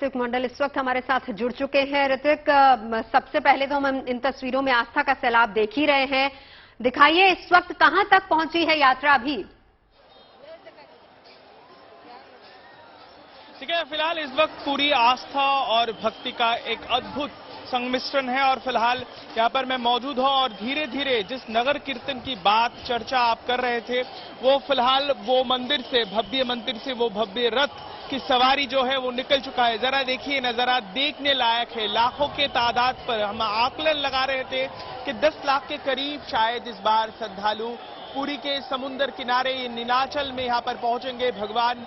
ऋतिक मंडल इस वक्त हमारे साथ जुड़ चुके हैं। ऋतिक, सबसे पहले तो हम इन तस्वीरों में आस्था का सैलाब देख ही रहे हैं। दिखाइए इस वक्त कहां तक पहुंची है यात्रा अभी? ठीक है, फिलहाल इस वक्त पूरी आस्था और भक्ति का एक अद्भुत संमिश्रण है और फिलहाल यहाँ पर मैं मौजूद हूँ और धीरे धीरे जिस नगर कीर्तन की बात चर्चा आप कर रहे थे वो फिलहाल वो मंदिर से, भव्य मंदिर से वो भव्य रथ की सवारी जो है वो निकल चुका है। जरा देखिए, नजारा देखने लायक है। लाखों के तादाद पर हम आकलन लगा रहे थे कि 10 लाख के करीब शायद इस बार श्रद्धालु पुरी के समुद्र किनारे नीलाचल में यहाँ पर पहुंचेंगे भगवान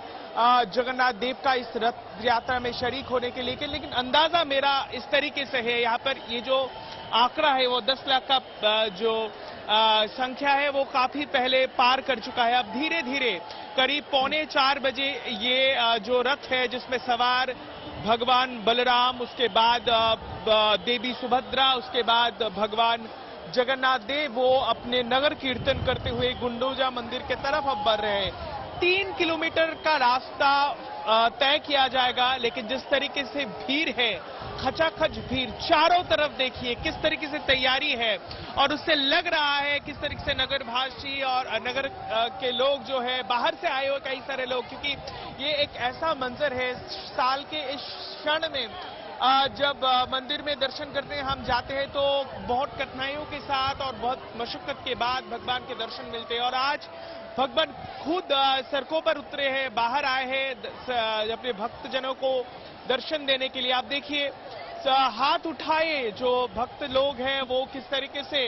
जगन्नाथ देव का इस रथ यात्रा में शरीक होने के लिए। लेकिन अंदाजा मेरा इस तरीके से है, यहाँ पर ये जो आंकड़ा है वो 10 लाख का जो संख्या है वो काफी पहले पार कर चुका है। अब धीरे धीरे करीब 3:45 बजे ये जो रथ है जिसमें सवार भगवान बलराम, उसके बाद देवी सुभद्रा, उसके बाद भगवान जगन्नाथ देव वो अपने नगर कीर्तन करते हुए गुंडोजा मंदिर के तरफ अब बढ़ रहे हैं। 3 किलोमीटर का रास्ता तय किया जाएगा, लेकिन जिस तरीके से भीड़ है, खचाखच भीड़, चारों तरफ देखिए किस तरीके से तैयारी है और उससे लग रहा है किस तरीके से नगरवासी और नगर के लोग जो है बाहर से आए हुए कई सारे लोग, क्योंकि ये एक ऐसा मंजर है साल के इस क्षण में जब मंदिर में दर्शन करते हैं हम जाते हैं तो बहुत कठिनाइयों के साथ और बहुत मशक्कत के बाद भगवान के दर्शन मिलते हैं और आज भगवान खुद सड़कों पर उतरे हैं, बाहर आए हैं अपने भक्तजनों को दर्शन देने के लिए। आप देखिए हाथ उठाए जो भक्त लोग हैं वो किस तरीके से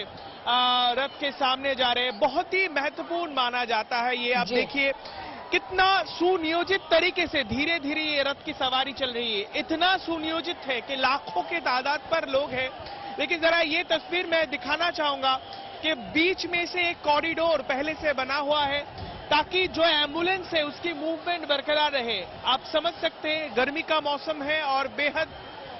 रथ के सामने जा रहे हैं। बहुत ही महत्वपूर्ण माना जाता है ये। आप देखिए कितना सुनियोजित तरीके से धीरे धीरे ये रथ की सवारी चल रही है। इतना सुनियोजित है कि लाखों के तादाद पर लोग हैं। लेकिन जरा ये तस्वीर मैं दिखाना चाहूंगा कि बीच में से एक कॉरिडोर पहले से बना हुआ है ताकि जो एम्बुलेंस है उसकी मूवमेंट बरकरार रहे। आप समझ सकते हैं गर्मी का मौसम है और बेहद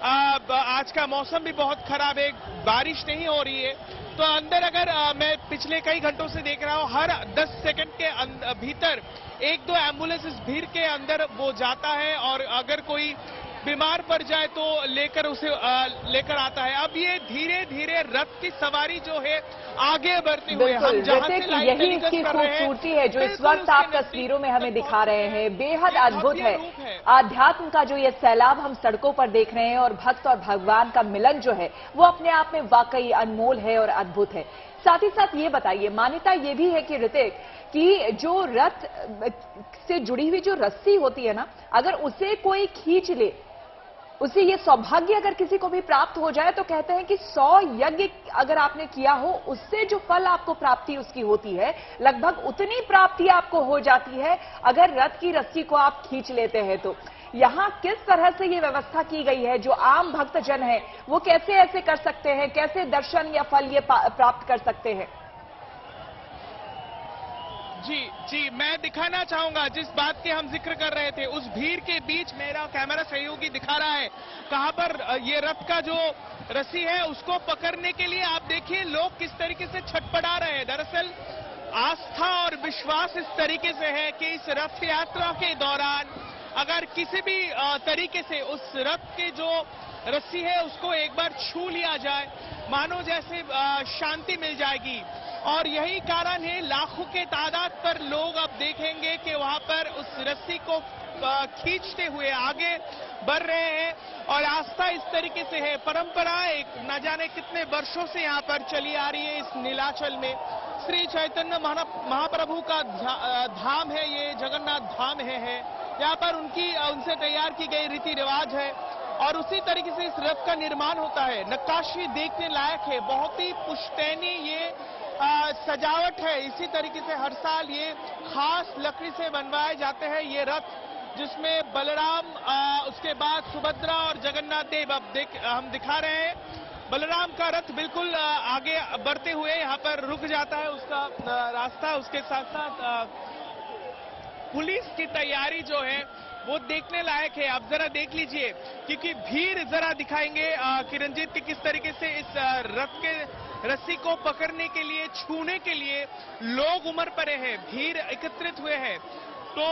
आज का मौसम भी बहुत खराब है, बारिश नहीं हो रही है। तो अंदर अगर मैं पिछले कई घंटों से देख रहा हूं हर 10 सेकंड के भीतर 1-2 एम्बुलेंस इस भीड़ के अंदर वो जाता है और अगर कोई बीमार पड़ जाए तो लेकर आता है। अब ये धीरे धीरे रथ की सवारी जो है आगे बढ़ते हुए हम जहां से यही इसकी खूबसूरती है जो इस वक्त आप तस्वीरों में हमें दिखा रहे हैं। बेहद अद्भुत है आध्यात्म का जो ये सैलाब हम सड़कों पर देख रहे हैं और भक्त और भगवान का मिलन जो है वो अपने आप में वाकई अनमोल है और अद्भुत है। साथ ही साथ ये बताइए, मान्यता ये भी है कि ऋतिक कि जो रथ से जुड़ी हुई जो रस्सी होती है ना, अगर उसे कोई खींच ले, उसे ये सौभाग्य अगर किसी को भी प्राप्त हो जाए तो कहते हैं कि 100 यज्ञ अगर आपने किया हो उससे जो फल आपको प्राप्ति उसकी होती है लगभग उतनी प्राप्ति आपको हो जाती है अगर रथ की रस्सी को आप खींच लेते हैं। तो यहां किस तरह से ये व्यवस्था की गई है, जो आम भक्तजन है वो कैसे ऐसे कर सकते हैं, कैसे दर्शन या फल ये प्राप्त कर सकते हैं? जी, मैं दिखाना चाहूंगा जिस बात के हम जिक्र कर रहे थे उस भीड़ के बीच मेरा कैमरा सहयोगी दिखा रहा है कहां पर ये रथ का जो रस्सी है उसको पकड़ने के लिए। आप देखिए लोग किस तरीके से छटपटा रहे हैं। दरअसल आस्था और विश्वास इस तरीके से है कि इस रथ यात्रा के दौरान अगर किसी भी तरीके से उस रथ के जो रस्सी है उसको एक बार छू लिया जाए मानो जैसे शांति मिल जाएगी। और यही कारण है लाखों के तादाद पर लोग अब देखेंगे कि वहां पर उस रस्सी को खींचते हुए आगे बढ़ रहे हैं और आस्था इस तरीके से है। परंपरा एक न जाने कितने वर्षों से यहाँ पर चली आ रही है। इस नीलाचल में श्री चैतन्य महाप्रभु का धाम है, ये जगन्नाथ धाम है। यहाँ पर उनसे तैयार की गई रीति रिवाज है और उसी तरीके से इस रथ का निर्माण होता है। नक्काशी देखने लायक है, बहुत ही पुश्तैनी ये सजावट है। इसी तरीके से हर साल ये खास लकड़ी से बनवाए जाते हैं ये रथ जिसमें बलराम, उसके बाद सुभद्रा और जगन्नाथ देव अब हम दिखा रहे हैं। बलराम का रथ बिल्कुल आगे बढ़ते हुए यहाँ पर रुक जाता है उसका रास्ता। उसके साथ साथ पुलिस की तैयारी जो है वो देखने लायक है। आप जरा देख लीजिए क्योंकि भीड़ जरा दिखाएंगे किरणजीत की किस तरीके से इस रथ के रस्सी को पकड़ने के लिए, छूने के लिए लोग उमड़ पड़े हैं, भीड़ एकत्रित हुए हैं। तो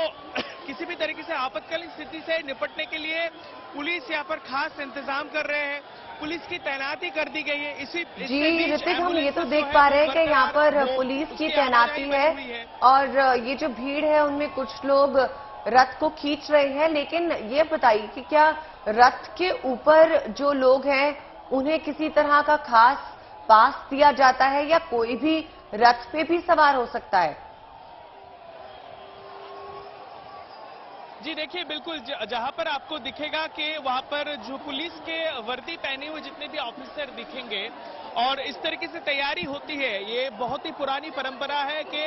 किसी भी तरीके से आपातकालीन स्थिति से निपटने के लिए पुलिस यहाँ पर खास इंतजाम कर रहे हैं। पुलिस की तैनाती कर दी गई है। इसी जी ऋतिक, हम ये तो देख पा रहे हैं कि यहाँ पर पुलिस की तैनाती है और ये जो भीड़ है उनमें कुछ लोग रथ को खींच रहे हैं। लेकिन ये बताइए कि क्या रथ के ऊपर जो लोग हैं उन्हें किसी तरह का खास पास दिया जाता है या कोई भी रथ पे भी सवार हो सकता है? जी देखिए, बिल्कुल जहां पर आपको दिखेगा कि वहां पर जो पुलिस के वर्दी पहने हुए जितने भी ऑफिसर दिखेंगे और इस तरीके से तैयारी होती है। ये बहुत ही पुरानी परंपरा है कि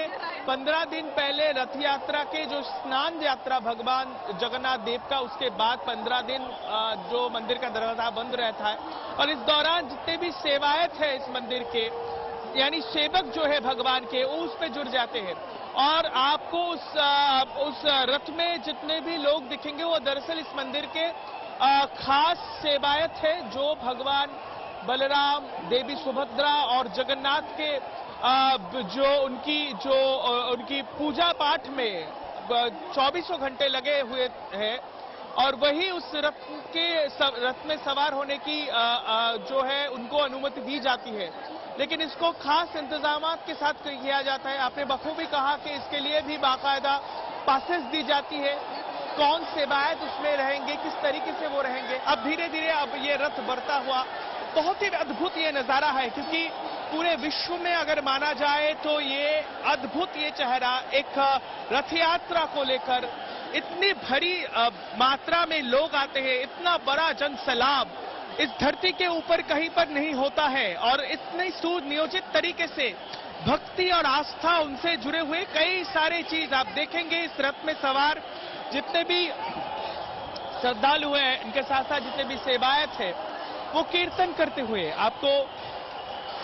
15 दिन पहले रथ यात्रा के जो स्नान यात्रा भगवान जगन्नाथ देव का, उसके बाद 15 दिन जो मंदिर का दरवाजा बंद रहता है और इस दौरान जितने भी सेवायत है इस मंदिर के, यानी सेवक जो है भगवान के, वो उस पे जुड़ जाते हैं और आपको उस रथ में जितने भी लोग दिखेंगे वो दरअसल इस मंदिर के खास सेवायत है जो भगवान बलराम, देवी सुभद्रा और जगन्नाथ के जो उनकी पूजा पाठ में 24 घंटे लगे हुए हैं और वही उस रथ में सवार होने की जो है उनको अनुमति दी जाती है। लेकिन इसको खास इंतजामात के साथ किया जाता है। आपने बखूबी कहा कि इसके लिए भी बाकायदा पासेस दी जाती है। कौन सेवायत उसमें रहेंगे, किस तरीके से वो रहेंगे। अब धीरे धीरे अब ये रथ बढ़ता हुआ, बहुत ही अद्भुत ये नजारा है क्योंकि पूरे विश्व में अगर माना जाए तो ये अद्भुत ये चेहरा एक रथ यात्रा को लेकर इतनी भरी मात्रा में लोग आते हैं, इतना बड़ा जनसैलाब इस धरती के ऊपर कहीं पर नहीं होता है और इतनी सुनियोजित तरीके से भक्ति और आस्था उनसे जुड़े हुए कई सारे चीज आप देखेंगे। इस रथ में सवार जितने भी श्रद्धालु हैं, इनके साथ साथ जितने भी सेवायत है, वो कीर्तन करते हुए आपको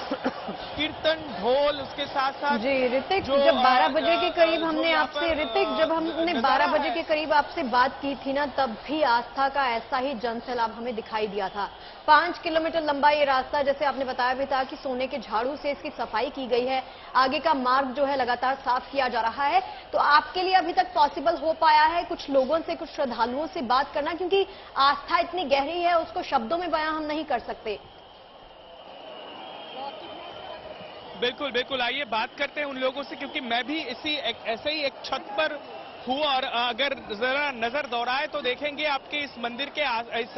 कीर्तन, ढोल, उसके साथ साथ जी ऋतिक, जब 12 बजे के करीब हमने आपसे जब हमने 12 बजे के करीब आपसे बात की थी ना, तब भी आस्था का ऐसा ही जनसैलाब हमें दिखाई दिया था। 5 किलोमीटर लंबा ये रास्ता, जैसे आपने बताया भी था कि सोने के झाड़ू से इसकी सफाई की गई है। आगे का मार्ग जो है लगातार साफ किया जा रहा है। तो आपके लिए अभी तक पॉसिबल हो पाया है कुछ लोगों से, कुछ श्रद्धालुओं से बात करना, क्योंकि आस्था इतनी गहरी है उसको शब्दों में बयां हम नहीं कर सकते। बिल्कुल बिल्कुल, आइए बात करते हैं उन लोगों से, क्योंकि मैं भी ऐसे ही एक छत पर हूँ और अगर जरा नजर दौड़ाए तो देखेंगे आपके इस मंदिर के इस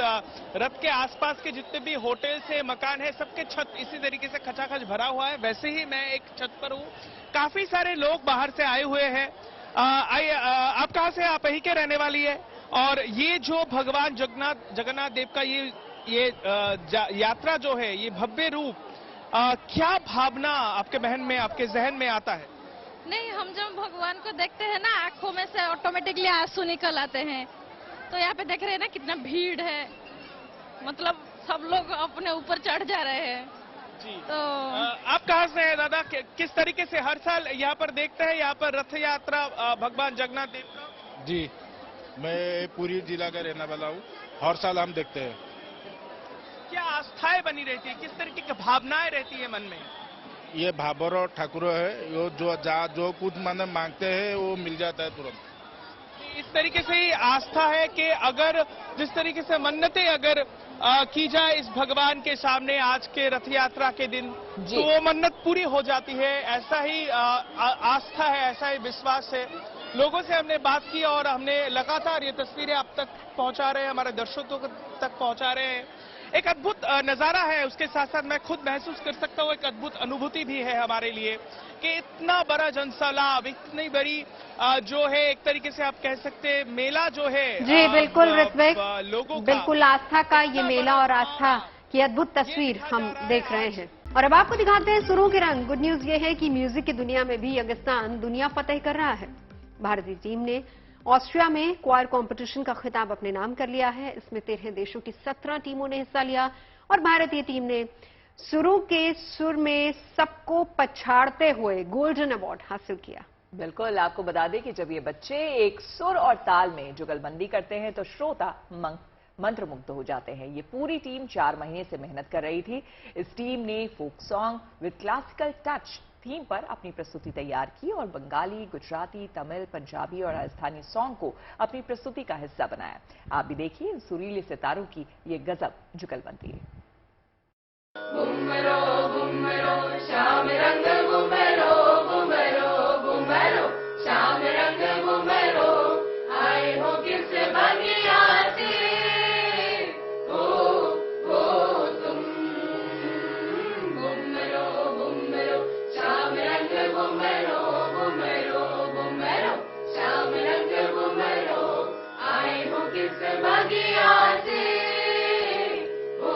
रथ के आसपास के जितने भी होटल से मकान है, सबके छत इसी तरीके से खचाखच भरा हुआ है। वैसे ही मैं एक छत पर हूँ, काफी सारे लोग बाहर से आए हुए हैं। आप कहाँ से? आप यहीं के रहने वाली है। और ये जो भगवान जगन्नाथ देव का ये यात्रा जो है, ये भव्य रूप, क्या भावना आपके बहन में, आपके जहन में आता है? नहीं, हम जब भगवान को देखते हैं ना, आंखों में से ऑटोमेटिकली आंसू निकल आते हैं। तो यहाँ पे देख रहे हैं ना कितना भीड़ है, मतलब सब लोग अपने ऊपर चढ़ जा रहे हैं। जी। तो आप कहाँ से हैं दादा? किस तरीके से हर साल यहाँ पर देखते हैं, यहाँ पर रथ यात्रा भगवान जगन्नाथ देव का? जी, मैं पूरी जिला का रहने वाला हूँ। हर साल हम देखते हैं। क्या आस्थाएं बनी रहती है, किस तरीके की भावनाएं रहती है मन में? ये भाबर और ठाकुर है, जो कुछ माने मांगते हैं वो मिल जाता है तुरंत। इस तरीके से ही आस्था है कि अगर जिस तरीके से मन्नतें अगर की जाए इस भगवान के सामने आज के रथ यात्रा के दिन, तो वो मन्नत पूरी हो जाती है। ऐसा ही आस्था है, ऐसा ही विश्वास है। लोगों से हमने बात की और हमने लगातार ये तस्वीरें आप तक पहुंचा रहे हैं, हमारे दर्शकों तक पहुंचा रहे हैं। एक अद्भुत नजारा है, उसके साथ साथ मैं खुद महसूस कर सकता हूँ, एक अद्भुत अनुभूति भी है हमारे लिए कि इतना बड़ा जनसैलाब, इतनी बड़ी जो है एक तरीके से आप कह सकते हैं मेला जो है। जी बिल्कुल ऋत्विक, लोगों बिल्कुल आस्था का ये मेला और आस्था की अद्भुत तस्वीर हम देख रहे हैं। और अब आपको दिखाते हैं सुरों के रंग। गुड न्यूज ये है कि म्यूजिक की दुनिया में भी अगस्तान दुनिया फतेह कर रहा है। भारतीय टीम ने ऑस्ट्रिया में क्वायर कंपटीशन का खिताब अपने नाम कर लिया है। इसमें 13 देशों की 17 टीमों ने हिस्सा लिया और भारतीय टीम ने सुरों के सुर में सबको पछाड़ते हुए गोल्डन अवार्ड हासिल किया। बिल्कुल, आपको बता दें कि जब ये बच्चे एक सुर और ताल में जुगलबंदी करते हैं तो श्रोता मंत्रमुग्ध हो जाते हैं। ये पूरी टीम 4 महीने से मेहनत कर रही थी। इस टीम ने folk song with classical touch theme पर अपनी प्रस्तुति तैयार की और बंगाली, गुजराती, तमिल, पंजाबी और राजस्थानी सॉन्ग को अपनी प्रस्तुति का हिस्सा बनाया। आप भी देखिए इन सुरीले सितारों की ये गजब जुगलबंदी। घुमरो घुमरो श्याम रंग घुमरो घुमरो घुमरो श्याम रंग घुमरो आए हो किस बगिया से हो तुम घुमरो घुमरो श्याम रंग घुमरो घुमरो घुमरो श्याम रंग घुमरो आए हो किस बगिया से हो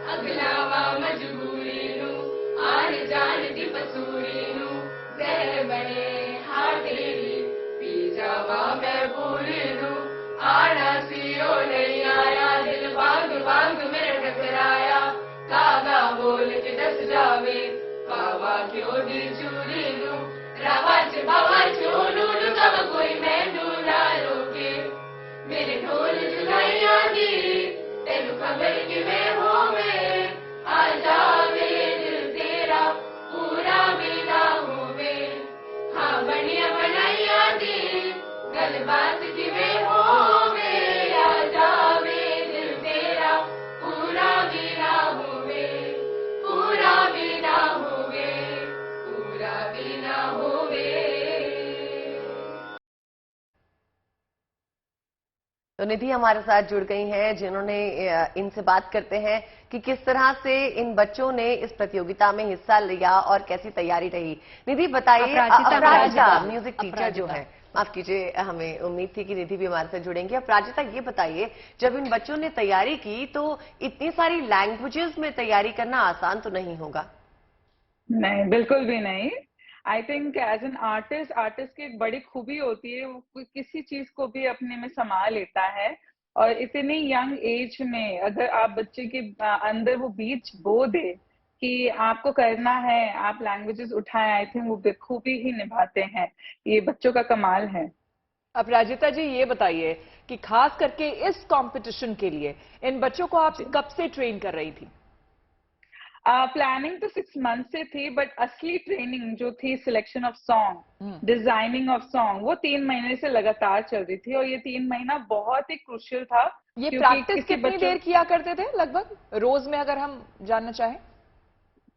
अगलावा मजबूरी नू आन जान दी बसूरी नू जहर बने हाटेरी पी जावा मैं भूली नू आना सीओ नहीं आया दिल बांग बांग मेरे टकराया कागा बोल के दस जावे बाबा क्यों दी चूरी नू रावाच बाबा चोनू नू कब कोई मैनू ना रोके मेरे ढोल जुलाइया दी तेनू खबर कि मैं होवे आ जावे दिल तेरा पूरा भी ना होवे हाँ बनिया बनाइया दी गल बात कि मैं होवे आ जावे दिल तेरा पूरा भी ना होवे पूरा भी ना होवे पूरा भी ना होवे। तो निधि हमारे साथ जुड़ गई हैं, जिन्होंने इनसे बात करते हैं कि किस तरह से इन बच्चों ने इस प्रतियोगिता में हिस्सा लिया और कैसी तैयारी रही। निधि बताइए, अपराजिता म्यूजिक टीचर जो है, माफ कीजिए, हमें उम्मीद थी कि निधि भी हमारे साथ जुड़ेंगी। अपराजिता ये बताइए, जब इन बच्चों ने तैयारी की तो इतनी सारी लैंग्वेजेस में तैयारी करना आसान तो नहीं होगा? नहीं, बिल्कुल भी नहीं। I think as an artist की एक बड़ी खूबी होती है, वो किसी चीज को भी अपने में समा लेता है और इतनी यंग एज में अगर आप बच्चे के अंदर वो बीज बो दे कि आपको करना है, आप लैंग्वेजेस उठाएं, आई थिंक वो बखूबी ही निभाते हैं। ये बच्चों का कमाल है। अपराजिता जी ये बताइए कि खास करके इस कंपटीशन के लिए इन बच्चों को आप कब से ट्रेन कर रही थी? प्लानिंग तो 6 मंथ से थी, बट असली ट्रेनिंग जो थी selection of song, designing of song, वो 3 महीने से लगातार चल रही थी और ये 3 महीना बहुत ही क्रूशियल था। ये प्रैक्टिस कितनी देर किया करते थे लगभग रोज में, अगर हम जानना चाहें?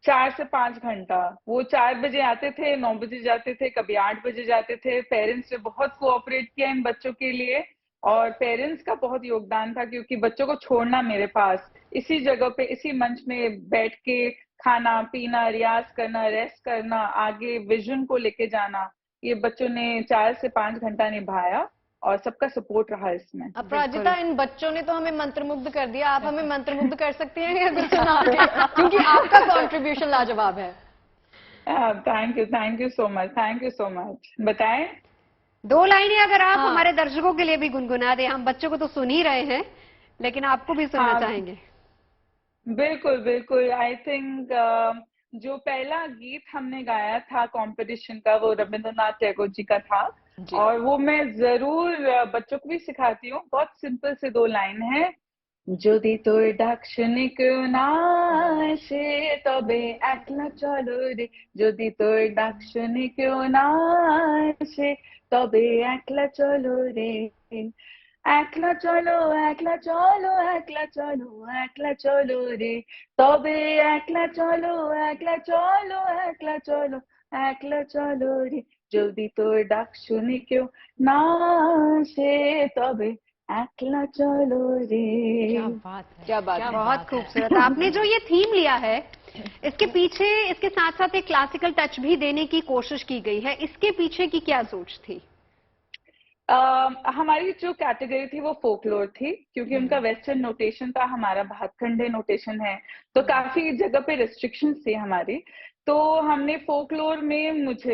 4 से 5 घंटा। वो 4 बजे आते थे, 9 बजे जाते थे, कभी 8 बजे जाते थे। पेरेंट्स ने बहुत कोऑपरेट किया इन बच्चों के लिए और पेरेंट्स का बहुत योगदान था, क्योंकि बच्चों को छोड़ना मेरे पास इसी जगह पे, इसी मंच में बैठ के खाना पीना, रियाज करना, रेस्ट करना, आगे विजन को लेके जाना, ये बच्चों ने 4 से 5 घंटा निभाया और सबका सपोर्ट रहा इसमें। अपराजिता, इन बच्चों ने तो हमें मंत्रमुग्ध कर दिया, आप हमें मंत्रमुग्ध कर सकती हैं क्योंकि आपका कंट्रीब्यूशन लाजवाब है। Thank you so much. बताएं 2 लाइनें अगर आप हमारे दर्शकों के लिए भी गुनगुना दें। हम बच्चों को तो सुन ही रहे हैं, लेकिन आपको भी सुनना चाहेंगे। बिल्कुल। आई थिंक जो पहला गीत हमने गाया था कंपटीशन का, वो रविंद्रनाथ टैगोर जी का था और वो मैं जरूर बच्चों को भी सिखाती हूँ। बहुत सिंपल से 2 लाइन है। যদি তোর ডাক শুনে কেউ না আসে তবে একলা চলো রে, যদি তোর ডাক শুনে কেউ না আসে তবে একলা চলো রে, একলা চলো একলা চলো একলা চলো একলা চলো রে, তবে একলা চলো একলা চলো একলা চলো একলা চলো রে, যদি তোর ডাক শুনি কেউ না আসে তবে একলা চলো রে। क्या बात है, क्या बात है। बहुत खूबसूरत। आपने जो ये थीम लिया है, इसके पीछे इसके साथ साथ एक क्लासिकल टच भी देने की कोशिश की गई है, इसके पीछे की क्या सोच थी? हमारी जो कैटेगरी थी वो फोकलोर थी, क्योंकि उनका वेस्टर्न नोटेशन था, हमारा भातखंडे नोटेशन है, तो काफी जगह पे रिस्ट्रिक्शंस थी हमारी। तो हमने फोकलोर में,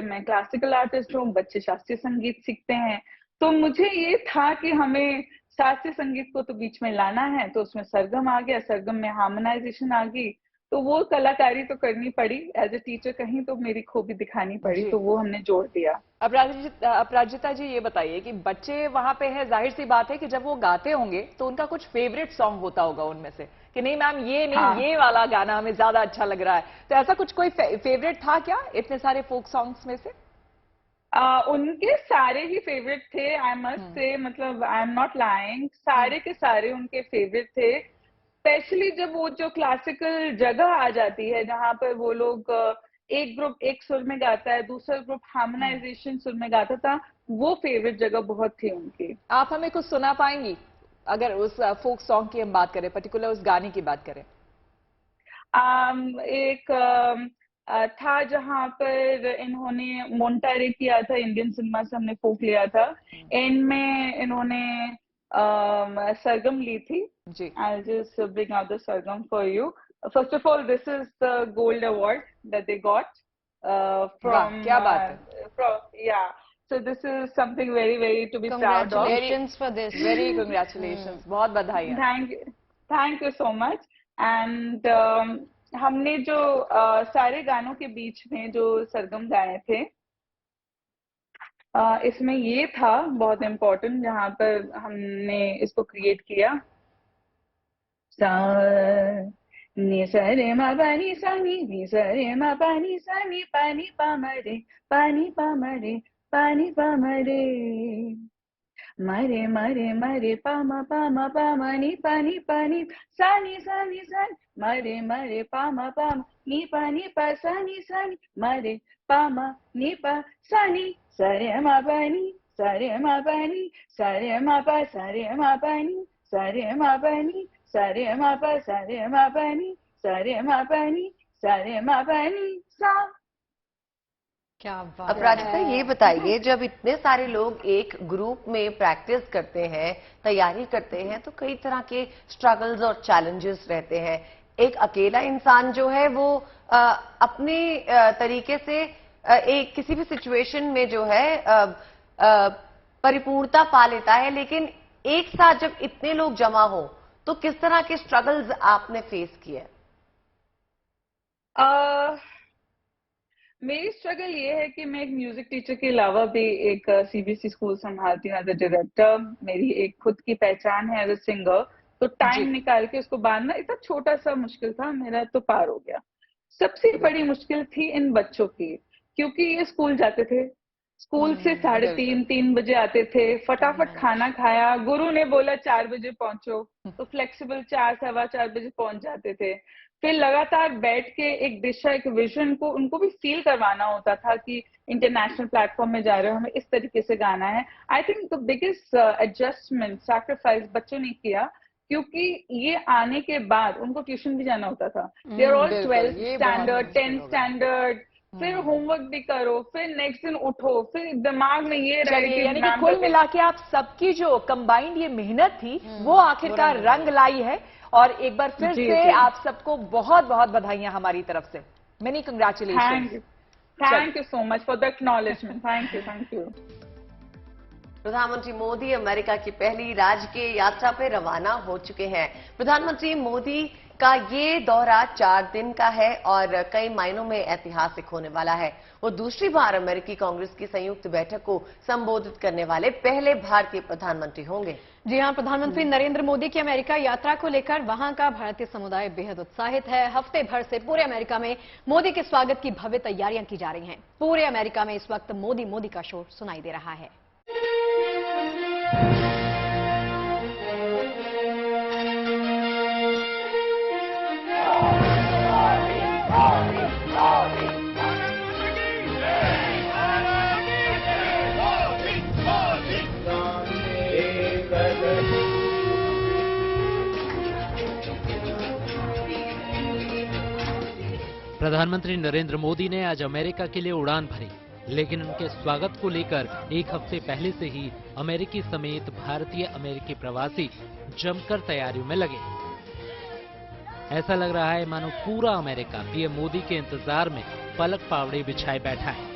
मैं क्लासिकल आर्टिस्ट हूँ, बच्चे शास्त्रीय संगीत सीखते हैं, तो मुझे ये था कि हमें शास्त्रीय संगीत को तो बीच में लाना है, तो उसमें सरगम आ गया, सरगम में हार्मोनाइजेशन आ गई, तो वो कलाकारी तो करनी पड़ी, एज ए टीचर कहीं तो मेरी खूबी दिखानी पड़ी, तो वो हमने जोड़ दिया। अपराजिता जी, ये बताइए कि बच्चे वहां पे हैं, जाहिर सी बात है कि जब वो गाते होंगे तो उनका कुछ फेवरेट सॉन्ग होता होगा उनमें से, कि नहीं मैम ये नहीं, हाँ। ये वाला गाना हमें ज्यादा अच्छा लग रहा है, तो ऐसा कुछ कोई फेवरेट था क्या इतने सारे फोक सॉन्ग्स में से? उनके सारे ही फेवरेट थे, आई मस्ट से, मतलब आई एम नॉट लाइंग, सारे के सारे उनके फेवरेट थे। स्पेशली जब वो जो क्लासिकल जगह आ जाती है जहां पर वो लोग एक ग्रुप एक सुर में गाता है, दूसरा ग्रुप हार्मोनाइजेशन सुर में गाता था, वो फेवरेट जगह बहुत थी उनकी। आप हमें कुछ सुना पाएंगी अगर उस फोक सॉन्ग की हम बात करें, पर्टिकुलर उस गाने की बात करें? एक था जहां पर इन्होंने मोन्टारे किया था, इंडियन सिनेमा से हमने फोक लिया था, एंड में इन्होंने सरगम ली थी। जी, I'll just bring out the sargam for you. First of all, this is the gold award that they got from. क्या बात है? Yeah. So this is something very, very to be proud of. Congratulations for this. Very congratulation, बहुत बधाई। Thank you so much. And हमने जो सारे गानों के बीच में जो सरगम गाए थे, इसमें ये था बहुत इम्पोर्टेंट, जहां पर हमने इसको क्रिएट किया। सा नि सा रे मा पा नि सा नि सा रे मा पा नि सा नि पा नि पा म रे पा नि पा म रे पा नि पा म रे मरे मरे मरे पा म नि पा नि सा नि मरे मरे पा म नि पा सा नि मरे पा म नि पा सा नि सा रे मा पा नि सा रे मा पा नि सा रे मा पा सा रे मा पा नि सा रे मा पा नि सा रे मा पा सा रे मा पा नि सा रे मा पा नि सा रे मा पा नि सा। क्या बात। अपराजिता, ये बताइए, जब इतने सारे लोग एक ग्रुप में प्रैक्टिस करते हैं, तैयारी करते हैं, तो कई तरह के स्ट्रगल्स और चैलेंजेस रहते हैं। एक अकेला इंसान जो है वो अपने तरीके से एक किसी भी सिचुएशन में जो है परिपूर्णता पा लेता है, लेकिन एक साथ जब इतने लोग जमा हो तो किस तरह के स्ट्रगल्स आपने फेस किए? मेरी स्ट्रगल ये है कि मैं एक म्यूजिक टीचर के अलावा भी एक सीबीएसई स्कूल संभालती हूँ एज अ डायरेक्टर। मेरी एक खुद की पहचान है एज अ सिंगर, तो टाइम निकाल के उसको बांधना इतना छोटा सा मुश्किल था, मेरा तो पार हो गया। सबसे बड़ी मुश्किल थी इन बच्चों की, क्योंकि ये स्कूल जाते थे, स्कूल से 3:30 बजे आते थे, फटाफट खाना खाया, गुरु ने बोला 4 बजे पहुंचो, तो फ्लेक्सिबल 4 सवा 4 बजे पहुंच जाते थे। फिर लगातार बैठ के एक दिशा, एक विजन को उनको भी फील करवाना होता था कि इंटरनेशनल प्लेटफॉर्म में जा रहे हो, हमें इस तरीके से गाना है। I think the biggest adjustment, sacrifice बच्चों ने किया, क्योंकि ये आने के बाद उनको ट्यूशन भी जाना होता था। They are all 12th standard, 10th standard, फिर होमवर्क भी करो, फिर नेक्स्ट दिन उठो, फिर दिमाग में ये रहे, यानी कि कुल मिला के आप सबकी जो कंबाइंड ये मेहनत थी वो आखिरकार रंग लाई है। और एक बार फिर से आप सबको बहुत बहुत बधाइयां हमारी तरफ से। Many congratulation. Thank you so much for the acknowledgement. Thank you. प्रधानमंत्री मोदी अमेरिका की पहली राजकीय यात्रा पे रवाना हो चुके हैं। प्रधानमंत्री मोदी का ये दौरा 4 दिन का है और कई मायनों में ऐतिहासिक होने वाला है। वो दूसरी बार अमेरिकी कांग्रेस की संयुक्त बैठक को संबोधित करने वाले पहले भारतीय प्रधानमंत्री होंगे। जी हां, प्रधानमंत्री नरेंद्र मोदी की अमेरिका यात्रा को लेकर वहां का भारतीय समुदाय बेहद उत्साहित है। हफ्ते भर से पूरे अमेरिका में मोदी के स्वागत की भव्य तैयारियां की जा रही हैं। पूरे अमेरिका में इस वक्त मोदी मोदी का शोर सुनाई दे रहा है। प्रधानमंत्री नरेंद्र मोदी ने आज अमेरिका के लिए उड़ान भरी, लेकिन उनके स्वागत को लेकर एक हफ्ते पहले से ही अमेरिकी समेत भारतीय अमेरिकी प्रवासी जमकर तैयारियों में लगे। ऐसा लग रहा है मानो पूरा अमेरिका पीएम मोदी के इंतजार में पलक पावड़े बिछाए बैठा है।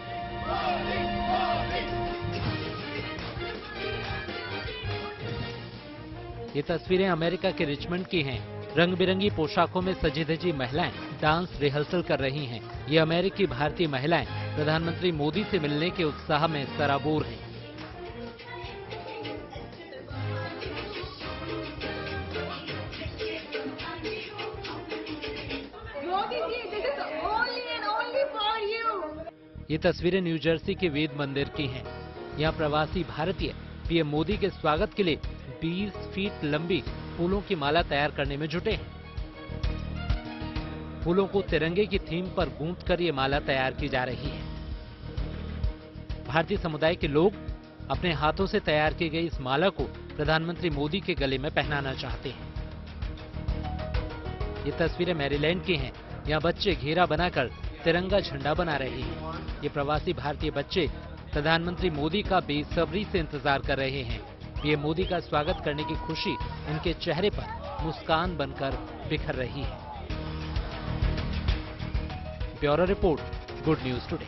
ये तस्वीरें अमेरिका के रिचमंड की हैं। रंग बिरंगी पोशाकों में सजी धजी महिलाएं डांस रिहर्सल कर रही हैं। ये अमेरिकी भारतीय महिलाएं प्रधानमंत्री मोदी से मिलने के उत्साह में सराबोर हैं। ये तस्वीरें न्यू जर्सी के वेद मंदिर की हैं। यहाँ प्रवासी भारतीय पीएम मोदी के स्वागत के लिए 20 फीट लंबी फूलों की माला तैयार करने में जुटे हैं। फूलों को तिरंगे की थीम पर गूंथकर ये माला तैयार की जा रही है। भारतीय समुदाय के लोग अपने हाथों से तैयार की गई इस माला को प्रधानमंत्री मोदी के गले में पहनाना चाहते हैं। ये तस्वीरें मैरीलैंड की हैं। यहाँ बच्चे घेरा बनाकर तिरंगा झंडा बना रहे हैं। ये प्रवासी भारतीय बच्चे प्रधानमंत्री मोदी का बेसब्री से इंतजार कर रहे हैं। पीएम मोदी का स्वागत करने की खुशी इनके चेहरे पर मुस्कान बनकर बिखर रही है। Bureau report, good news today.